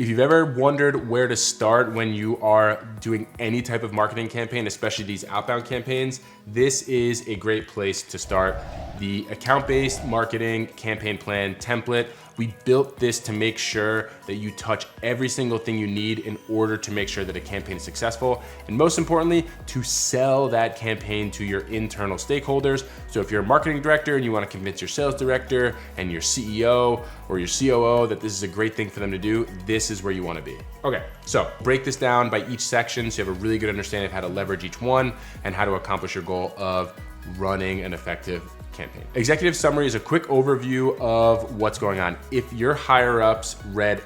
If you've ever wondered where to start when you are doing any type of marketing campaign, especially these outbound campaigns, this is a great place to start. The account-based marketing campaign plan template, we built this to make sure that you touch every single thing you need in order to make sure that a campaign is successful. And most importantly, to sell that campaign to your internal stakeholders. So if you're a marketing director and you want to convince your sales director and your CEO or your COO that this is a great thing for them to do, this is where you want to be. Okay, so break this down by each section so you have a really good understanding of how to leverage each one and how to accomplish your goal of running an effective campaign. Executive summary is a quick overview of what's going on. If your higher ups read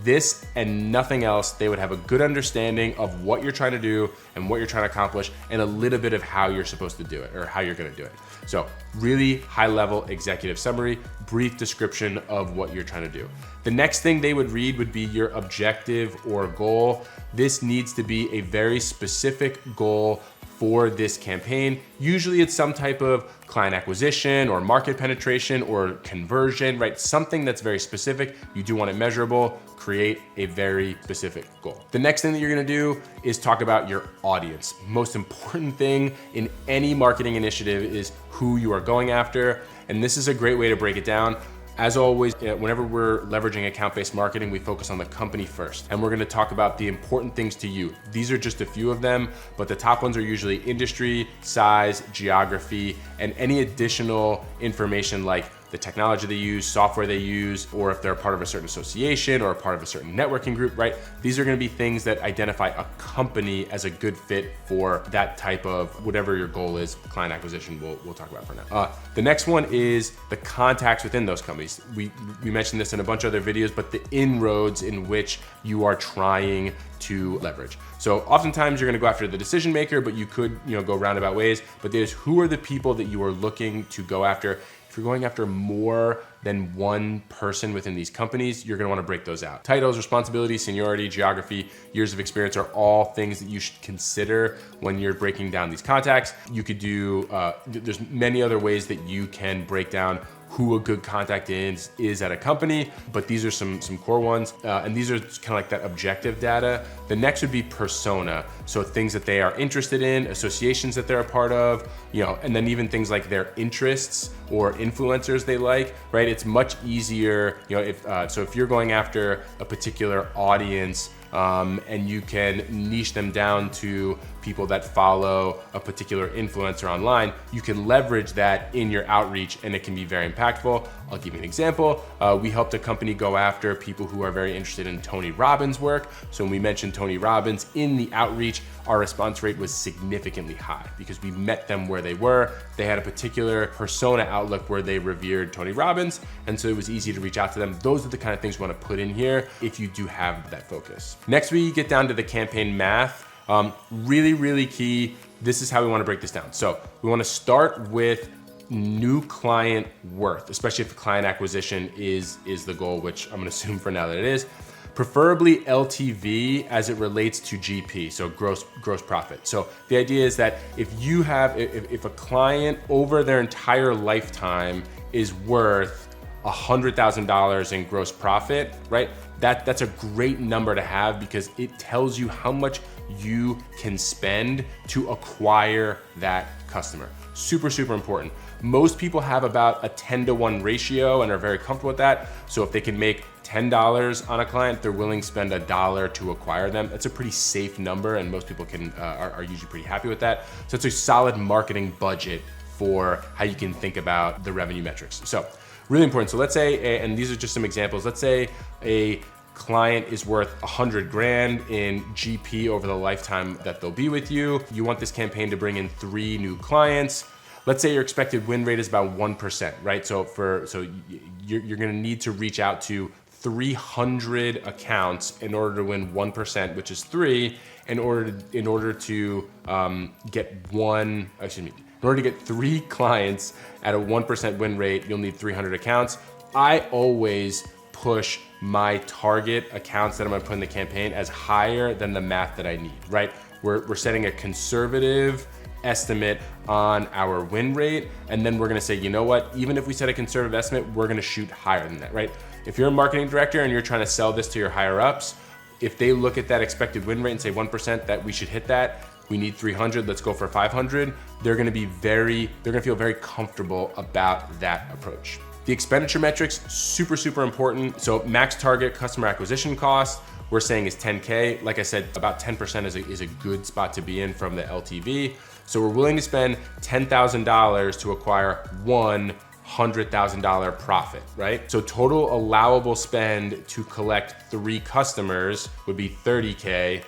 this and nothing else, they would have a good understanding of what you're trying to do and what you're trying to accomplish and a little bit of how you're supposed to do it or how you're going to do it. So really high level executive summary, brief description of what you're trying to do. The next thing they would read would be your objective or goal. This needs to be a very specific goal for this campaign. Usually it's some type of client acquisition or market penetration or conversion, right? Something that's very specific. You do want it measurable, create a very specific goal. The next thing that you're gonna do is talk about your audience. Most important thing in any marketing initiative is who you are going after. And this is a great way to break it down. As always, whenever we're leveraging account-based marketing, we focus on the company first. And we're gonna talk about the important things to you. These are just a few of them, but the top ones are usually industry, size, geography, and any additional information like the technology they use, software they use, or if they're a part of a certain association or a part of a certain networking group, right? These are gonna be things that identify a company as a good fit for that type of whatever your goal is. Client acquisition, we'll talk about for now. The next one is the contacts within those companies. We mentioned this in a bunch of other videos, but the inroads in which you are trying to leverage. So oftentimes you're gonna go after the decision maker, but you could go roundabout ways, but there's who are the people that you are looking to go after. If you're going after more than one person within these companies, you're gonna wanna break those out. Titles, responsibilities, seniority, geography, years of experience are all things that you should consider when you're breaking down these contacts. You could do, there's many other ways that you can break down who a good contact is at a company, but these are some core ones. And these are kind of like that objective data. The next would be persona. So things that they are interested in, associations that they're a part of, and then even things like their interests or influencers they like, right? It's much easier, if you're going after a particular audience, and you can niche them down to people that follow a particular influencer online, you can leverage that in your outreach and it can be very impactful. I'll give you an example. We helped a company go after people who are very interested in Tony Robbins' work. So when we mentioned Tony Robbins in the outreach, our response rate was significantly high because we met them where they were. They had a particular persona outlook where they revered Tony Robbins, and so it was easy to reach out to them. Those are the kind of things we want to put in here if you do have that focus. Next, we get down to the campaign math. Really, really key. This is how we want to break this down. So we want to start with new client worth, especially if client acquisition is the goal, which I'm going to assume for now that it is. Preferably LTV as it relates to GP, so gross profit. So the idea is that if a client over their entire lifetime is worth $100,000 in gross profit, right? That's a great number to have because it tells you how much you can spend to acquire that customer. Super, super important. Most people have about a 10-to-1 ratio and are very comfortable with that. So if they can make $10 on a client, they're willing to spend $1 to acquire them. That's a pretty safe number and most people are usually pretty happy with that. So it's a solid marketing budget for how you can think about the revenue metrics. So really important. So let's say, and these are just some examples, let's say a client is worth 100 grand in GP over the lifetime that they'll be with you. You want this campaign to bring in 3 new clients. Let's say your expected win rate is about 1%, right? So you're gonna need to reach out to 300 accounts in order to win 1%, which is 3, in order to get 3 clients at a 1% win rate, you'll need 300 accounts. I always push my target accounts that I'm gonna put in the campaign as higher than the math that I need, right? We're setting a conservative estimate on our win rate, and then we're gonna say, you know what, even if we set a conservative estimate, we're gonna shoot higher than that, right? If you're a marketing director and you're trying to sell this to your higher ups, if they look at that expected win rate and say 1% that we should hit that, we need 300, let's go for 500, they're gonna feel very comfortable about that approach. The expenditure metrics, super, super important. So max target customer acquisition cost, we're saying is 10K. Like I said, about 10% is a good spot to be in from the LTV. So we're willing to spend $10,000 to acquire $100,000 profit, right? So total allowable spend to collect 3 customers would be 30K.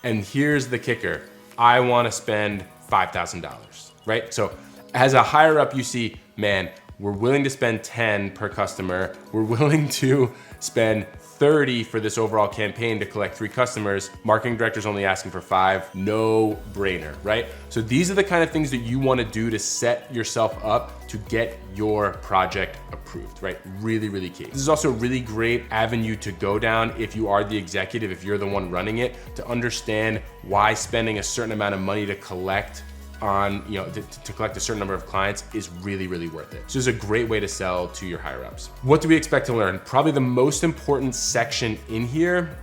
And here's the kicker. I wanna spend $5,000, right? So as a higher up, you see, man, we're willing to spend 10 per customer. We're willing to spend 30 for this overall campaign to collect 3 customers. Marketing director's only asking for 5, no brainer, right? So these are the kind of things that you wanna do to set yourself up to get your project approved, right? Really, really key. This is also a really great avenue to go down if you are the executive, if you're the one running it, to understand why spending a certain amount of money to collect to collect a certain number of clients is really, really worth it. So it's a great way to sell to your higher ups. What do we expect to learn? Probably the most important section in here.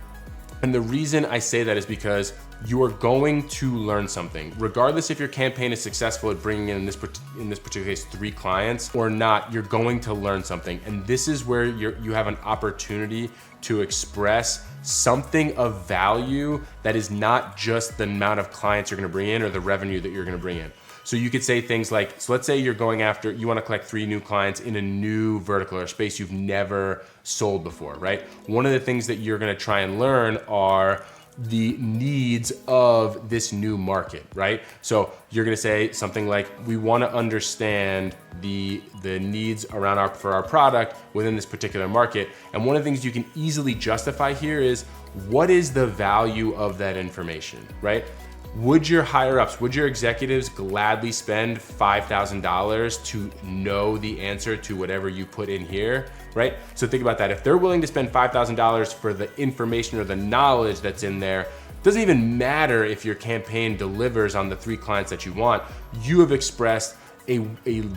And the reason I say that is because you are going to learn something. Regardless if your campaign is successful at bringing in this particular case 3 clients or not, you're going to learn something. And this is where you have an opportunity to express something of value that is not just the amount of clients you're gonna bring in or the revenue that you're gonna bring in. So you could say things like, so let's say you wanna collect 3 new clients in a new vertical or space you've never sold before, right? One of the things that you're gonna try and learn are the needs of this new market, right? So you're gonna say something like, we wanna understand the needs for our product within this particular market. And one of the things you can easily justify here is, what is the value of that information, right? Would your higher ups, would your executives gladly spend $5,000 to know the answer to whatever you put in here, right? So think about that. If they're willing to spend $5,000 for the information or the knowledge that's in there, it doesn't even matter if your campaign delivers on the 3 clients that you want. You have expressed a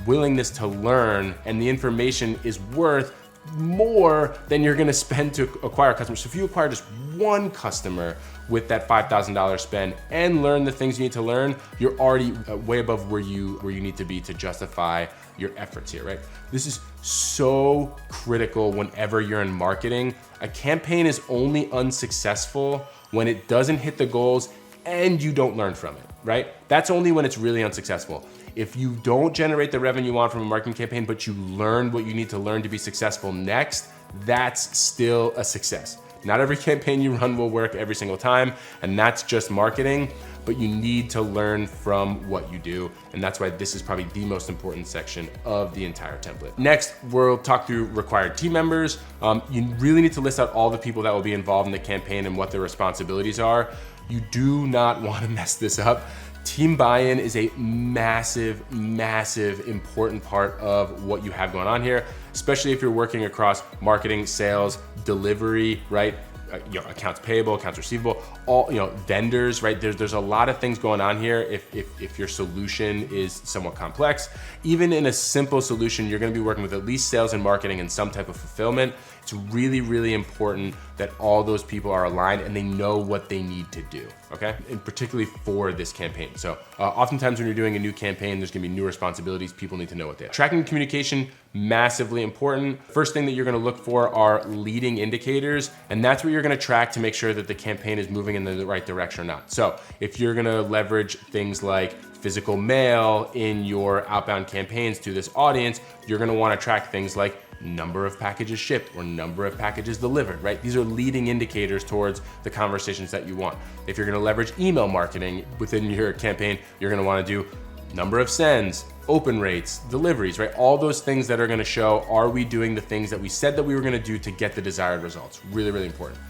willingness to learn, and the information is worth more than you're gonna spend to acquire customers. So if you acquire just 1 customer with that $5,000 spend and learn the things you need to learn, you're already way above where you need to be to justify your efforts here, right? This is so critical whenever you're in marketing. A campaign is only unsuccessful when it doesn't hit the goals and you don't learn from it, right? That's only when it's really unsuccessful. If you don't generate the revenue you want from a marketing campaign, but you learn what you need to learn to be successful next, that's still a success. Not every campaign you run will work every single time, and that's just marketing, but you need to learn from what you do, and that's why this is probably the most important section of the entire template. Next, we'll talk through required team members. You really need to list out all the people that will be involved in the campaign and what their responsibilities are. You do not want to mess this up. Team buy-in is a massive, massive important part of what you have going on here, especially if you're working across marketing, sales, delivery, right? Accounts payable, accounts receivable, all, vendors, right? There's a lot of things going on here if your solution is somewhat complex. Even in a simple solution, you're gonna be working with at least sales and marketing and some type of fulfillment. It's really, really important that all those people are aligned and they know what they need to do, okay? And particularly for this campaign. So oftentimes when you're doing a new campaign, there's gonna be new responsibilities. People need to know what they are. Tracking communication, massively important. First thing that you're gonna look for are leading indicators, and that's what you're gonna track to make sure that the campaign is moving in the right direction or not. So if you're gonna leverage things like physical mail in your outbound campaigns to this audience, you're gonna wanna track things like number of packages shipped or number of packages delivered, right? These are leading indicators towards the conversations that you want. If you're gonna leverage email marketing within your campaign, you're gonna wanna do number of sends, open rates, deliveries, right? All those things that are gonna show, are we doing the things that we said that we were gonna do to get the desired results? Really, really important.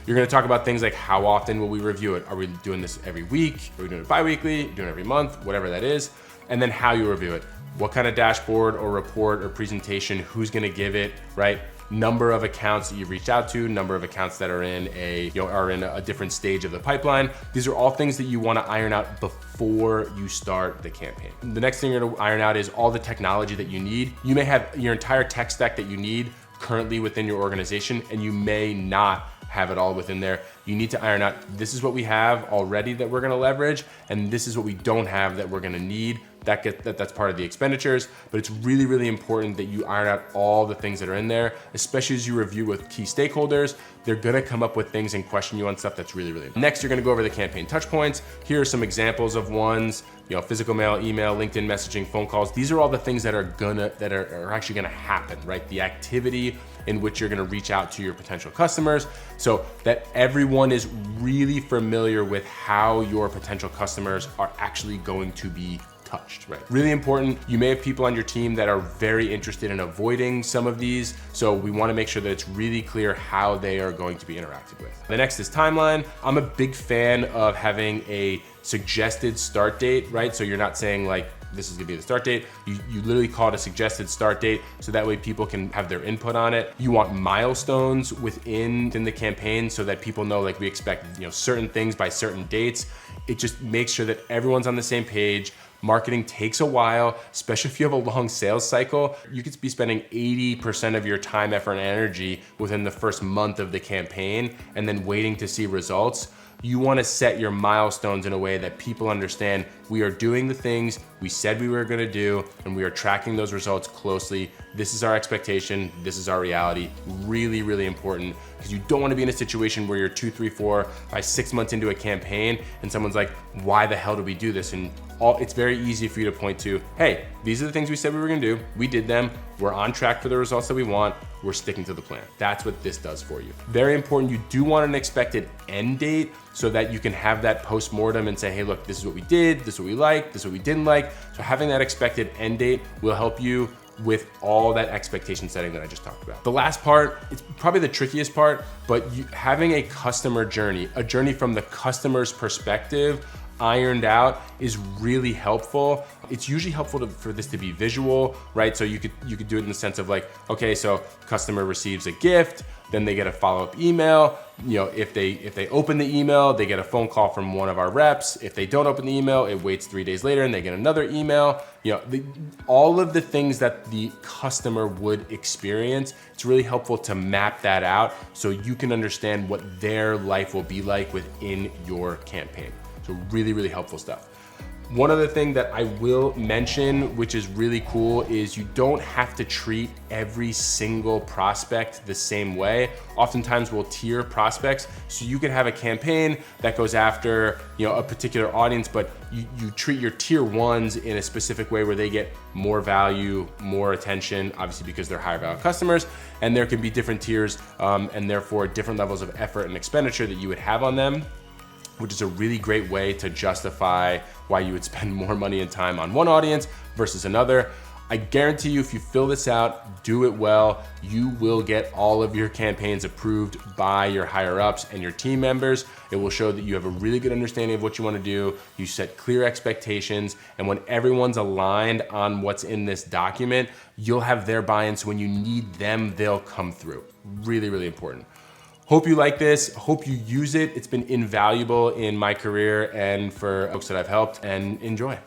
You're gonna talk about things like, how often will we review it? Are we doing this every week? Are we doing it bi-weekly? Doing it every month? Whatever that is. And then how you review it. What kind of dashboard or report or presentation, who's gonna give it, right? Number of accounts that you've reached out to, number of accounts that are in a different stage of the pipeline. These are all things that you wanna iron out before you start the campaign. The next thing you're gonna iron out is all the technology that you need. You may have your entire tech stack that you need currently within your organization, and you may not have it all within there. You need to iron out, this is what we have already that we're gonna leverage, and this is what we don't have that we're gonna need. That's part of the expenditures, but it's really, really important that you iron out all the things that are in there, especially as you review with key stakeholders. They're gonna come up with things and question you on stuff that's really, really important. Next, you're gonna go over the campaign touch points. Here are some examples of ones, physical mail, email, LinkedIn messaging, phone calls. These are all the things that are actually gonna happen, right? The activity in which you're gonna reach out to your potential customers so that everyone is really familiar with how your potential customers are actually going to be touched, right? Really important. You may have people on your team that are very interested in avoiding some of these, so we want to make sure that it's really clear how they are going to be interacted with. The next is timeline. I'm a big fan of having a suggested start date, right? So you're not saying like, this is gonna be the start date. You literally call it a suggested start date, so that way people can have their input on it. You want milestones within the campaign so that people know like we expect certain things by certain dates. It just makes sure that everyone's on the same page. Marketing takes a while, especially if you have a long sales cycle. You could be spending 80% of your time, effort, and energy within the first month of the campaign and then waiting to see results. You want to set your milestones in a way that people understand we are doing the things we said we were going to do, and we are tracking those results closely. This is our expectation. This is our reality. Really, really important, because you don't want to be in a situation where you're 2, 3, 4, 5, 6 months into a campaign and someone's like, why the hell did we do this? And it's very easy for you to point to, hey, these are the things we said we were going to do. We did them. We're on track for the results that we want. We're sticking to the plan. That's what this does for you. Very important. You do want an expected end date so that you can have that post-mortem and say, hey, look, this is what we did. This is what we liked. This is what we didn't like. So having that expected end date will help you with all that expectation setting that I just talked about. The last part, it's probably the trickiest part, but having a customer journey, a journey from the customer's perspective, ironed out is really helpful. It's usually helpful for this to be visual, right? So you could do it in the sense of like, okay, so customer receives a gift, then they get a follow-up email. If they open the email, they get a phone call from one of our reps. If they don't open the email, it waits 3 days later and they get another email. All of the things that the customer would experience, it's really helpful to map that out so you can understand what their life will be like within your campaign. So really, really helpful stuff. One other thing that I will mention, which is really cool, is you don't have to treat every single prospect the same way. Oftentimes we'll tier prospects. So you can have a campaign that goes after a particular audience, but you treat your tier ones in a specific way where they get more value, more attention, obviously because they're higher value customers. And there can be different tiers and therefore different levels of effort and expenditure that you would have on them, which is a really great way to justify why you would spend more money and time on one audience versus another. I guarantee you, if you fill this out, do it well, you will get all of your campaigns approved by your higher ups and your team members. It will show that you have a really good understanding of what you want to do. You set clear expectations, and when everyone's aligned on what's in this document, you'll have their buy-in, so when you need them, they'll come through. Really, really important. Hope you like this, hope you use it. It's been invaluable in my career and for folks that I've helped, and enjoy.